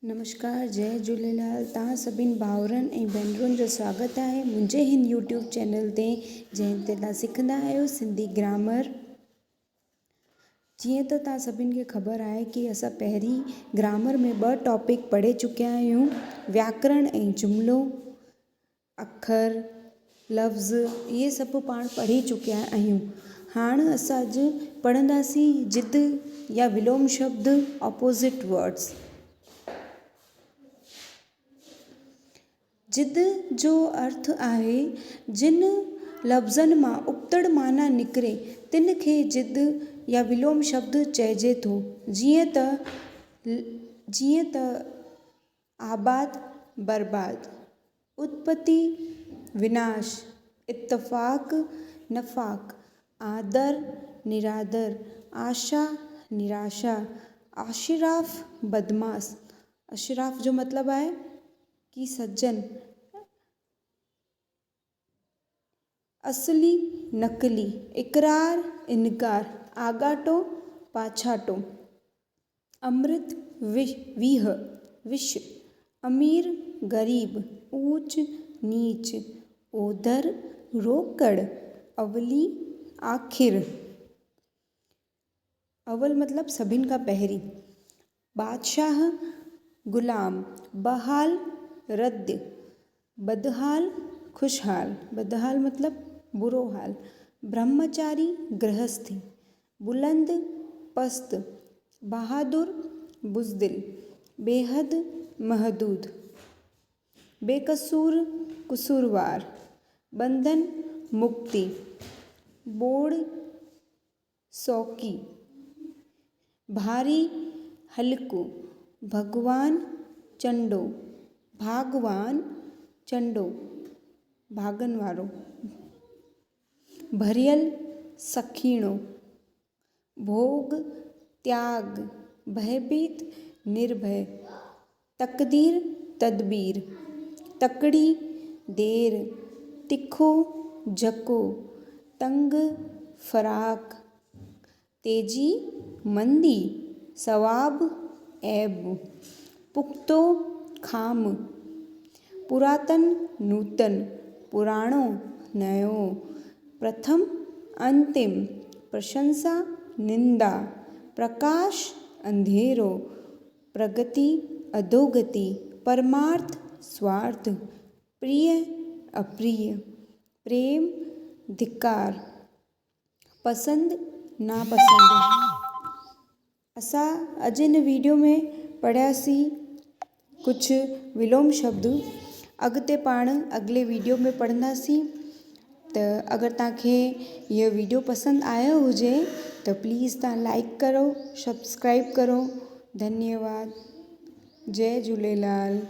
नमस्कार, जय झूलेलाल। तव्हां सभिनी भाउरनि ऐं भेनरुनि जो स्वागत आहे मुंहिंजे हिन यूट्यूब चैनल ते, जंहिं ते तव्हां सिखंदा आहियो सिंधी ग्रामर। जीअं त तव्हां सभिनी खे ख़बर आहे कि असां पहिरीं ग्रामर में 2 टॉपिक पढ़े चुकिया आहियूं, व्याकरण ऐं जुमिलो, अखर, लफ़्ज़, इहे सभु पाण पढ़ी चुकिया आहियूं। हाणे असां अॼु पढ़ंदासीं जिद या विलोम शब्द, ऑपोज़िट वर्ड्स। जिद जो अर्थ आहे जिन लफ़्ज़नि मां उबतड़ माना निकिरे तिन खे जिद या विलोम शब्द चइजे थो। जीअं त आबाद बर्बाद, उत्पत्ति विनाश, इत्तफ़ाक़ नफ़ाक़, आदर निरादर, आशा निराशा, आशिराफ़ बदमाश। अशराफ़ जो मतिलबु आहे कि सज्जन, असली नकली, इकरार इनकार, आगाटो पाछाटो, अमृत विह विष, अमीर गरीब, ऊंच नीच, ओधर रोकड़, अवली आखिर। अवल मतलब सभिनि खां पहिरीं, बादशाह गुलाम, बहाल रद्द, बदहाल खुशहाल, बदहाल मतलब बुरो हाल, ब्रह्मचारी गृहस्थी, बुलंद पस्त, बहादुर बुज़दिल, बेहद महदूद, बेकसूर कसूरवार, बंधन मुक्ति, बोड़ सौकी, भारी हल्को, भगवान चंडो, भागवान चंडो भागन वारो, भरियल सखीणो, भोग त्याग, भयभीत निर्भय, तकदीर तदबीर, तकड़ी देर, तिखो जको, तंग फराक, तेजी मंदी, सवाब ऐब, पुख्तो खाम, पुरातन नूतन, पुराणो नयो, प्रथम अंतिम, प्रशंसा निंदा, प्रकाश अंधेरो, प्रगति अधोगति, परमार्थ स्वार्थ, प्रिय अप्रिय, प्रेम धिक्कार, पसंद नापसंद। असां अॼु हिन वीडियो में पढ़ियासीं कुछ विलोम शब्द। अॻिते पाण अॻिले वीडियो में पढ़ंदासीं। त अगरि तव्हांखे इहो वीडियो पसंदि आयो हुजे त प्लीज़ तव्हां लाइक करो, सब्सक्राइब करो। धन्यवाद। जय झूलेलाल।